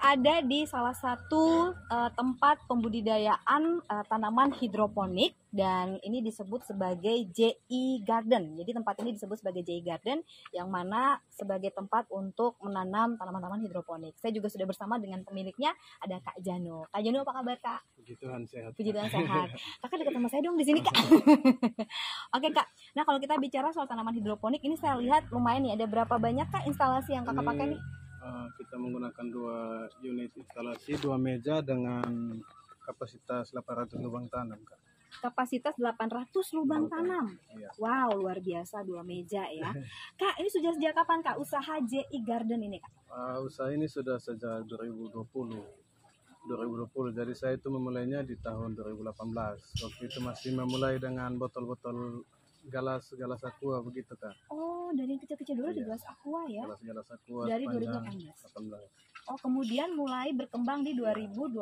ada di salah satu tempat pembudidayaan tanaman hidroponik, dan ini disebut sebagai JI Garden. Jadi tempat ini disebut sebagai JI Garden, yang mana sebagai tempat untuk menanam tanaman-tanaman hidroponik. Saya juga sudah bersama dengan pemiliknya, ada Kak Jano. Kak Jano, apa kabar Kak? Puji Tuhan sehat. Puji Tuhan sehat. Kakak dekat sama saya dong di sini Kak. Oke Kak. Nah kalau kita bicara soal tanaman hidroponik, ini saya lihat lumayan nih. Ada berapa banyak Kak instalasi yang Kakak pakai nih? Kita menggunakan 2 unit instalasi, 2 meja dengan kapasitas 800 lubang tanam, Kak. Kapasitas 800 lubang tanam. Iya. Wow, luar biasa, 2 meja ya. Kak, ini sudah sejak kapan Kak usaha JI Garden ini Kak? Usaha ini sudah sejak 2020. Jadi saya itu memulainya di tahun 2018. Waktu itu masih memulai dengan botol-botol galas aqua begitu Kak. Oh, dari yang kecil-kecil dulu di gelas aqua ya? Galas aqua Dari 2018. Oh, kemudian mulai berkembang di 2020.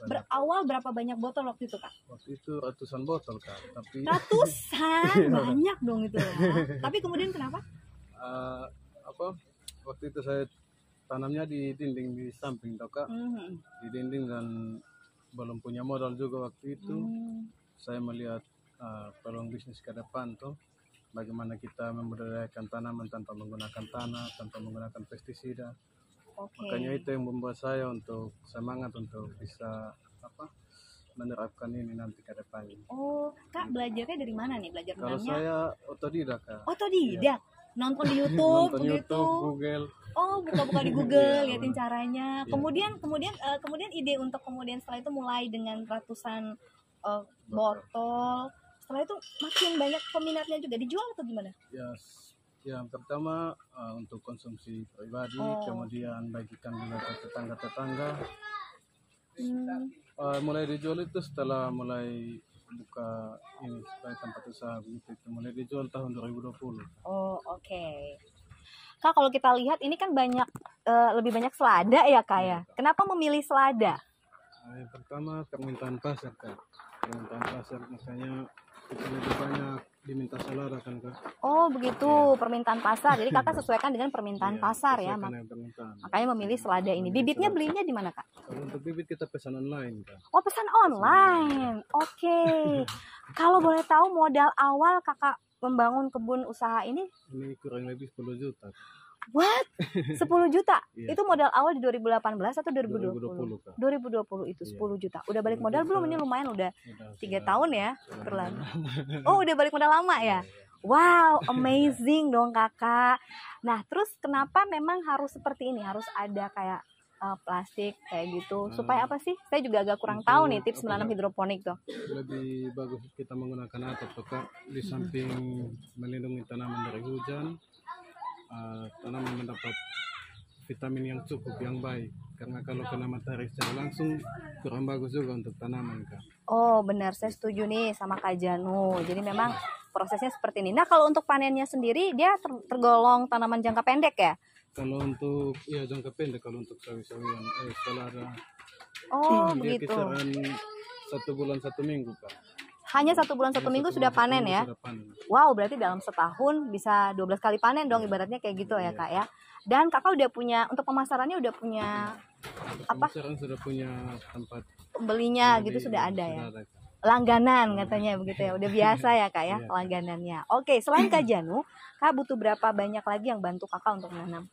Berawal berapa banyak botol waktu itu Kak? Waktu itu ratusan botol Kak. Tapi ratusan? Banyak dong itu ya. Tapi kemudian kenapa? Waktu itu saya tanamnya di dinding di samping toh Kak. Di dinding, dan belum punya modal juga waktu itu. Saya melihat peluang bisnis ke depan tuh, bagaimana kita membudidayakan tanaman tanpa menggunakan tanah, tanpa menggunakan pestisida. Makanya itu yang membuat saya untuk semangat untuk bisa menerapkan ini nanti ke depan. Oh, Kak belajarnya dari mana nih? Belajar Kalau menanamnya? saya otodidak Kak. Otodidak? Nonton di YouTube Nonton begitu? YouTube, Google. Oh, buka-buka di Google, Iya, liatin caranya. Iya. Kemudian ide untuk kemudian setelah itu mulai dengan ratusan botol. Setelah itu makin banyak peminatnya juga. Dijual atau gimana? Yang pertama untuk konsumsi pribadi, kemudian bagikan juga ke tetangga-tetangga. Mulai dijual itu setelah mulai buka ini sebagai tempat usaha begitu. Mulai dijual tahun 2020. Oh, oke. Kak, kalau kita lihat ini kan banyak lebih banyak selada ya Kak ya. Kenapa memilih selada? Yang pertama permintaan pasar Kak. Permintaan pasar, makanya kita lebih banyak diminta selada kan Kak. Oh begitu, permintaan pasar. Jadi Kakak sesuaikan dengan permintaan pasar ya. Makanya memilih selada ini. Bibitnya belinya di mana Kak? Kalau untuk bibit kita pesan online Kak. Oh, pesan online. Oke. Kalau boleh tahu modal awal Kakak membangun kebun usaha ini? Ini kurang lebih 10 juta. What? 10 juta? Iya. Itu modal awal di 2018 atau 2020? 2020 Kak. 2020 itu 10 juta. Udah balik 10 modal juta. belum? Ini lumayan udah 3 tahun ya berlalu. Lama. Oh, udah balik modal lama ya? Wow, amazing dong Kakak. Nah, terus kenapa memang harus seperti ini? Harus ada kayak plastik kayak gitu. Supaya apa sih? Saya juga agak kurang tahu nih tips menanam hidroponik tuh. Lebih bagus kita menggunakan atap tuh Kak. Di samping melindungi tanaman dari hujan, tanaman mendapat vitamin yang cukup, yang baik. Karena kalau kena matahari secara langsung kurang bagus juga untuk tanaman Kak. Oh benar, saya setuju nih sama Kak Janu. Jadi memang prosesnya seperti ini. Nah kalau untuk panennya sendiri dia tergolong tanaman jangka pendek ya? Kalau untuk jangka pendek, kalau untuk sawi-sawian selada, oh dia begitu. kisaran 1 bulan 1 minggu Kak. Hanya 1 bulan 1 minggu sudah panen ya? Sudah panen. Wow, berarti dalam setahun bisa 12 kali panen dong, ibaratnya kayak gitu ya Kak ya. Dan Kakak udah punya, untuk pemasarannya udah punya apa? Pemasaran sudah punya tempat Pembelinya gitu sudah ada ya? Langganan katanya begitu ya, udah biasa ya Kak ya langganannya. Oke, selain Kak Janu, Kak butuh berapa banyak lagi yang bantu Kakak untuk menanam?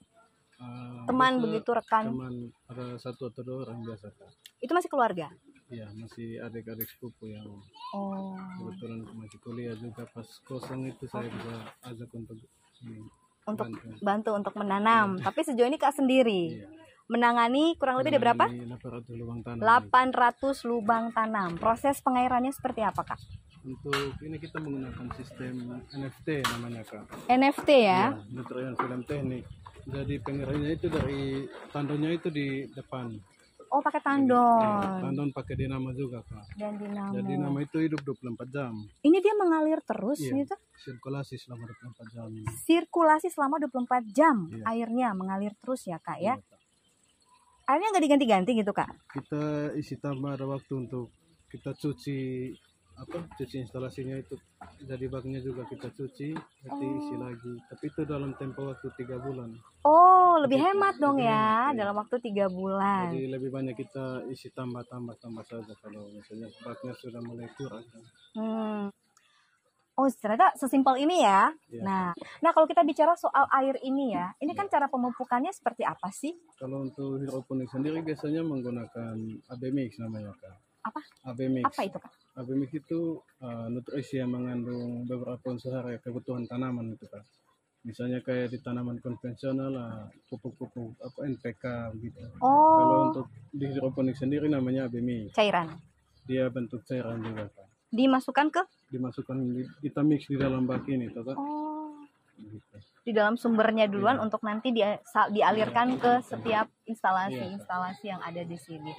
Teman begitu, rekan? Teman ada 1 atau 2 orang biasa Kak. Itu masih keluarga? Iya, masih adik-adik sepupu yang Oh. kebetulan masih kuliah juga. Pas kosong itu saya bisa ajak untuk bantu untuk menanam. Tapi sejauh ini Kak sendiri menangani kurang lebih ada berapa? 800 lubang tanam. 800 lubang tanam. Proses pengairannya seperti apa Kak? Untuk ini kita menggunakan sistem NFT namanya Kak. NFT ya? Nutrien film teknik. Jadi pengairannya itu dari tandonnya itu di depan. Oh pakai tandon. Tandon pakai dinamo juga Kak. Dan dinamo. Jadi dinamo itu hidup 24 jam. Ini dia mengalir terus gitu? Sirkulasi selama 24 jam. Sirkulasi selama 24 jam. Iya. Airnya mengalir terus ya Kak ya? Iya, Kak. Airnya nggak diganti-ganti gitu Kak? Kita isi tambah ada waktu untuk kita cuci instalasinya itu. Jadi baknya juga kita cuci, nanti isi lagi. Tapi itu dalam tempo waktu 3 bulan. Oh Oh, lebih hemat dong ya, dalam waktu 3 bulan. Jadi lebih banyak kita isi tambah saja kalau misalnya baknya sudah mulai kurang. Oh, ternyata sesimpel ini ya. Ya. Nah kalau kita bicara soal air ini ya, ini kan cara pemupukannya seperti apa sih? Kalau untuk hidroponik sendiri biasanya menggunakan AB mix namanya Kak. Apa? AB mix. Apa itu Kak? AB mix itu nutrisi yang mengandung beberapa unsur hara kebutuhan tanaman itu Kak. Misalnya kayak di tanaman konvensional pupuk-pupuk NPK gitu. Oh. Kalau untuk di hidroponik sendiri namanya AB mix. Cairan. Dia bentuk cairan juga Kak. Dimasukkan kita mix di dalam bak ini toh Kak. Oh. Gitu. Di dalam sumbernya duluan untuk nanti dialirkan ke setiap instalasi yang ada di sini.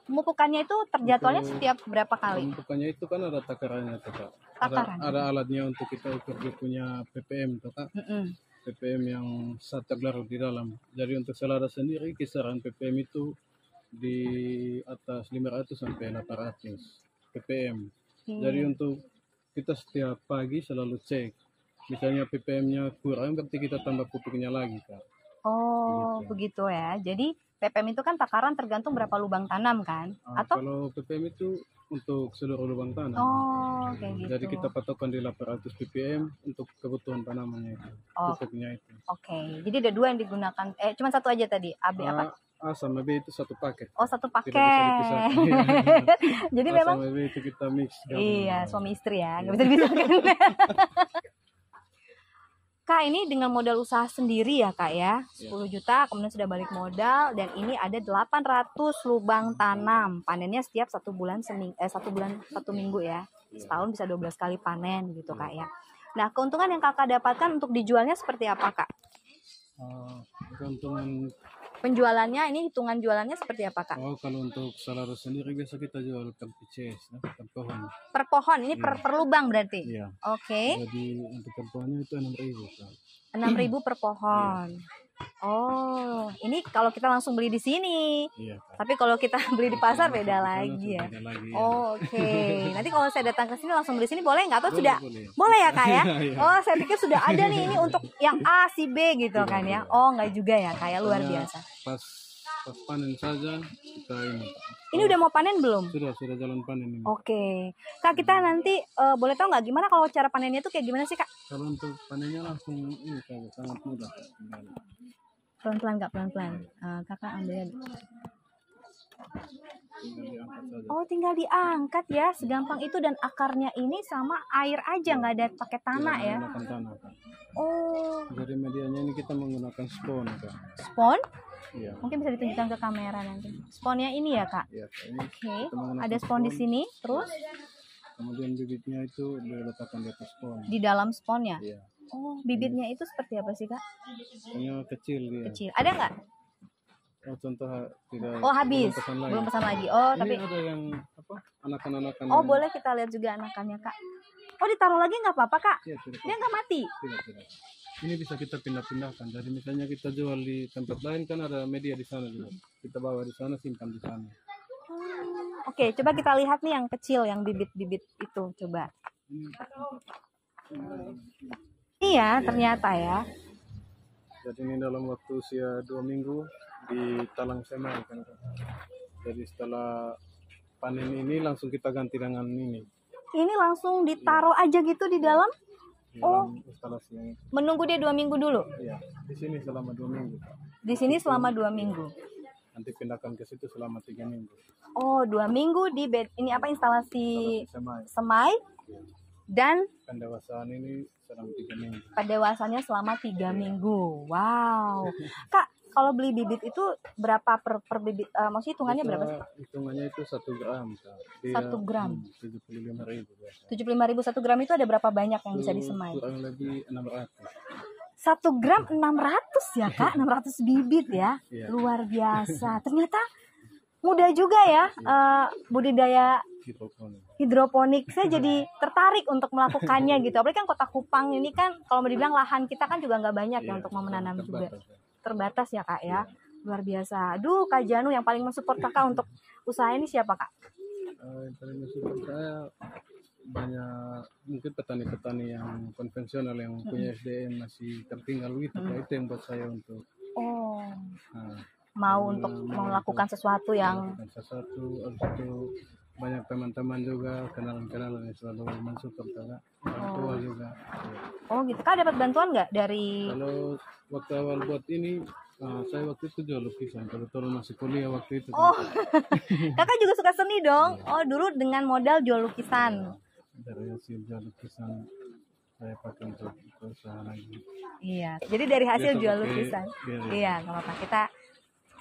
Pemupukannya itu terjadwalnya setiap berapa kali? Pemupukannya itu kan ada takarannya tuh Kak. Ada alatnya untuk kita ukur dia punya ppm tuh Kak. ppm yang sangat larut di dalam. Jadi untuk selada sendiri kisaran ppm itu di atas 500 sampai 800 ppm. Jadi untuk kita setiap pagi selalu cek. Misalnya ppm-nya kurang, berarti kita tambah pupuknya lagi, Kak. Oh, begitu ya. Jadi ppm itu kan takaran tergantung berapa lubang tanam kan? Atau kalau ppm itu untuk seluruh lubang tanam. Oh, kayak gitu. Jadi kita patokan di 800 ppm untuk kebutuhan tanamannya itu, pupuknya itu. Oke. Jadi ada 2 yang digunakan. Cuma satu aja tadi. AB apa? A sama B itu satu paket. Oh, satu paket. Tidak bisa dipisahkan. Jadi A memang sama B itu kita mix. Iya, suami istri ya, nggak bisa dipisahkan. Kak, ini dengan modal usaha sendiri ya Kak ya, 10 juta, kemudian sudah balik modal, dan ini ada 800 lubang tanam. Panennya setiap 1 bulan, 1 minggu ya. Setahun bisa 12 kali panen gitu Kak ya. Nah, keuntungan yang Kakak dapatkan untuk dijualnya seperti apa Kak? Keuntungan penjualannya, ini hitungan jualannya seperti apa Kak? Oh, kalau untuk salado sendiri biasa kita jual per pieces, per pohon. Per pohon, ini per lubang berarti? Iya. Oke. Jadi untuk per pohonnya itu 6.000 Kak. 6.000 per pohon. Oh, ini kalau kita langsung beli di sini. Iya, tapi kalau kita beli di pasar beda lagi ya. Oke. Nanti kalau saya datang ke sini langsung beli sini boleh nggak? Atau sudah boleh ya Kak ya? Oh, saya pikir sudah ada nih ini untuk yang A, si B gitu kan ya. Oh, nggak juga ya, kayak luar biasa. Pas panen saja kita ini. Ini udah mau panen belum? Sudah jalan panen ini. Oke. Kak, kita nanti boleh tahu nggak gimana kalau cara panennya tuh kayak gimana sih Kak? Kalau untuk panennya langsung ini Kak, sangat mudah. Pelan-pelan Kak, pelan-pelan. Kakak ambil. Oh, tinggal diangkat ya, segampang itu, dan akarnya ini sama air aja, nggak ada pakai tanah ya? Menggunakan tanah Kak. Oh. Jadi medianya ini kita menggunakan spon Kak. Spon? Iya. Mungkin bisa ditunjukkan ke kamera nanti. Sponnya ini ya Kak? Iya. Oke. Ada spon di sini, terus? Kemudian bibitnya itu diletakkan di atas spon. Di dalam sponnya? Iya. Oh, bibitnya itu seperti apa sih Kak? Hanya kecil dia. Kecil. Ada nggak? Oh, contoh tidak. Oh, habis. Belum pesan lagi. Oh, ini tapi ada yang apa? Anakan-anakan. Oh, boleh kita lihat juga anakannya Kak. Oh, ditaruh lagi nggak apa-apa Kak? Iya, dia nggak mati? Tidak. Ini bisa kita pindah-pindahkan. Jadi misalnya kita jual di tempat lain kan ada media di sana juga. Kita bawa di sana, simpan di sana. Oke, coba kita lihat nih yang kecil, yang bibit-bibit itu, coba. Iya, ternyata ya. Jadi ini dalam waktu usia 2 minggu di talang semai kan. Jadi setelah panen ini langsung kita ganti dengan ini. Ini langsung ditaruh aja gitu di dalam? Instalasi yang menunggu dia 2 minggu dulu? Iya, di sini selama 2 minggu. Di sini selama 2 minggu. Nanti pindahkan ke situ selama 3 minggu. Oh, 2 minggu di bed ini apa, instalasi semai. Iya. Dan pendewasaan ini selama 3 minggu. Pendewasannya selama 3 minggu. Wow. Kak, kalau beli bibit itu berapa per bibit? Maksudnya hitungannya berapa sih? Hitungannya itu 1 gram. Kak. 1 gram? 75.000. 75.000 1 gram itu ada berapa banyak yang bisa disemai? Kurang lebih 600. 1 gram 600 ya Kak? 600 bibit ya? Iya. Luar biasa. Ternyata mudah juga ya budidaya hidroponik. Saya jadi tertarik untuk melakukannya gitu. Apalagi kan Kota Kupang ini kan kalau mau dibilang lahan kita kan juga nggak banyak ya untuk menanam juga. Terbatas ya Kak ya. Luar biasa. Aduh, Kak Janu, yang paling mensupport Kakak untuk usaha ini siapa Kak? Yang paling mensupport saya banyak mungkin petani-petani yang konvensional yang punya SDM masih tertinggal gitu. Itu yang buat saya untuk Oh. Mau untuk melakukan sesuatu yang habis itu banyak teman-teman juga, kenalan-kenalan yang selalu mensupport karena orang tua juga. Oh gitu. Kak dapat bantuan nggak dari? Kalau waktu awal buat ini, saya waktu itu jual lukisan, kebetulan masih kuliah waktu itu. Oh, kakak juga suka seni dong? Oh, dulu dengan modal jual lukisan. Dari hasil jual lukisan saya pakai untuk usaha lagi. Iya, jadi dari hasil jual lukisan. Iya, nggak apa-apa. Kita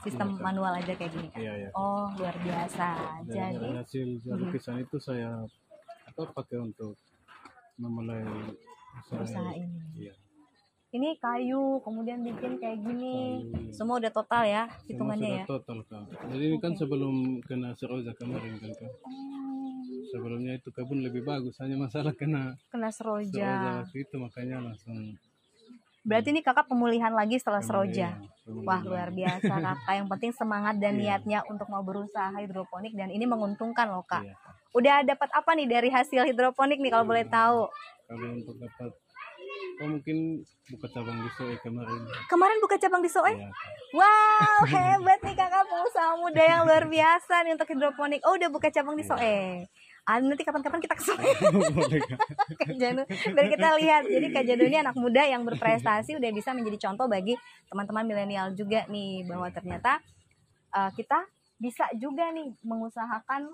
sistem manual aja kayak gini. Iya. Oh, luar biasa. Dari hasil jual lukisan itu saya pakai untuk memulai usaha ini. Iya. Ini kayu, kemudian bikin kayak gini. Semua udah total ya hitungannya ya? Total, Kak. Jadi ini kan sebelum kena seroja kemarin kan, Kak. Sebelumnya itu kebun lebih bagus, hanya masalah kena seroja waktu itu, makanya langsung. Berarti ini kakak pemulihan lagi setelah seroja. Wah, luar biasa kakak. Yang penting semangat dan niatnya untuk mau berusaha hidroponik, dan ini menguntungkan loh, Kak. Iya. Udah dapat apa nih dari hasil hidroponik nih kalau boleh tahu? Kalau untuk dapat, mungkin buka cabang di Soe kemarin. Kemarin buka cabang di Soe? Ya. Wow, hebat nih kakak, pengusaha muda yang luar biasa nih untuk hidroponik. Oh, udah buka cabang di Soe. Nanti kapan-kapan kita ke Soe. Kak Janu, biar kita lihat. Jadi Kak Janu ini anak muda yang berprestasi, udah bisa menjadi contoh bagi teman-teman milenial juga nih, bahwa ternyata kita bisa juga nih mengusahakan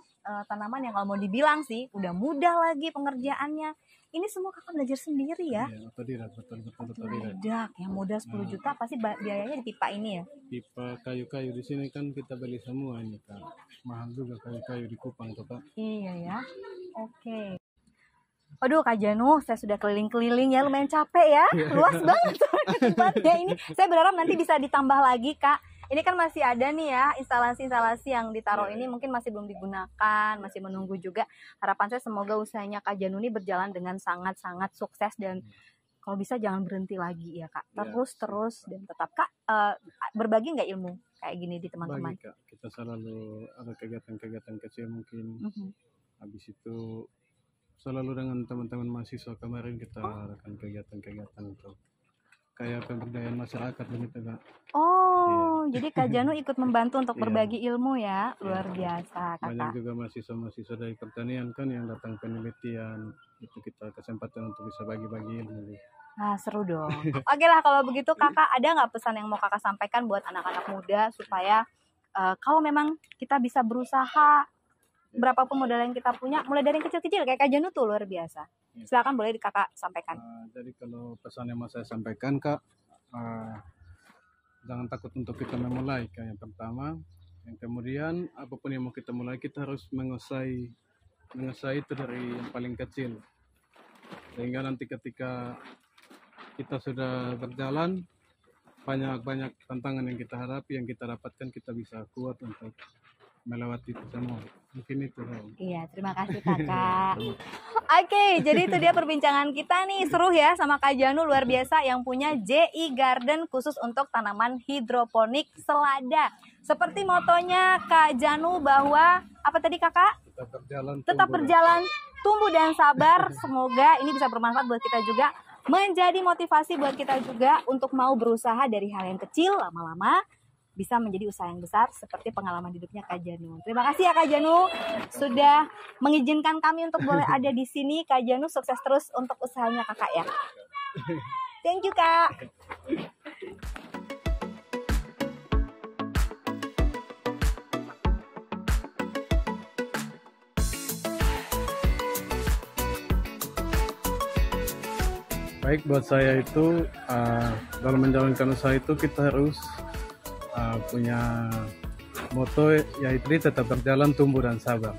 tanaman yang kalau mau dibilang sih udah mudah lagi pengerjaannya. Ini semua kakak belajar sendiri ya? Iya, otodidak, betul. Otodidak, yang modal 10 juta pasti biayanya di pipa ini ya? Pipa kayu-kayu di sini kan kita beli semua ini, Kak. Mahal juga kayu-kayu di Kupang tuh, Kak. Iya ya, oke. Aduh Kak Janu, saya sudah keliling-keliling ya, lumayan capek ya, luas banget tempatnya ini. Saya berharap nanti bisa ditambah lagi, Kak. Ini kan masih ada nih ya instalasi-instalasi yang ditaruh ini, mungkin masih belum digunakan, masih menunggu juga. Harapan saya semoga usahanya Kak Janu ini berjalan dengan sangat-sangat sukses, dan kalau bisa jangan berhenti lagi ya Kak. Terus dan tetap Kak berbagi nggak ilmu kayak gini di teman-teman? Bagi, Kak. Kita selalu ada kegiatan-kegiatan kecil mungkin. Habis itu selalu dengan teman-teman mahasiswa kemarin kita adakan kegiatan-kegiatan untuk kayak pemberdayaan masyarakat begitu, Kak. Jadi Kak Janu ikut membantu untuk berbagi ilmu ya, luar biasa Kakak. Banyak juga mahasiswa dari pertanian kan yang datang penelitian, itu kita kesempatan untuk bisa bagi-bagi ilmu. Seru dong. Oke lah kalau begitu Kakak, ada nggak pesan yang mau Kakak sampaikan buat anak-anak muda supaya kalau memang kita bisa berusaha, berapapun modal yang kita punya, mulai dari yang kecil-kecil kayak Kak Janu tuh luar biasa. Silakan boleh Kakak sampaikan. Jadi kalau pesan yang mau saya sampaikan Kak, jangan takut untuk kita memulai, Kak, yang pertama. Yang kemudian apapun yang mau kita mulai, kita harus menguasai itu dari yang paling kecil, sehingga nanti ketika kita sudah berjalan, banyak tantangan yang kita hadapi, yang kita dapatkan, kita bisa kuat untuk melewati itu semua. Mungkin itu. Iya, terima kasih Kakak. Oke, jadi itu dia perbincangan kita nih, seru ya sama Kak Janu, luar biasa, yang punya JI Garden khusus untuk tanaman hidroponik selada. Seperti motonya Kak Janu bahwa apa tadi Kakak? Tetap berjalan, tumbuh dan sabar. Semoga ini bisa bermanfaat buat kita juga, menjadi motivasi buat kita juga untuk mau berusaha dari hal yang kecil, lama-lama bisa menjadi usaha yang besar seperti pengalaman hidupnya Kak Janu. Terima kasih ya Kak Janu sudah mengizinkan kami untuk boleh ada di sini. Kak Janu sukses terus untuk usahanya Kakak ya. Thank you Kak. Baik, buat saya itu dalam menjalankan usaha itu kita harus punya moto, yaitu tetap berjalan, tumbuh dan sabar.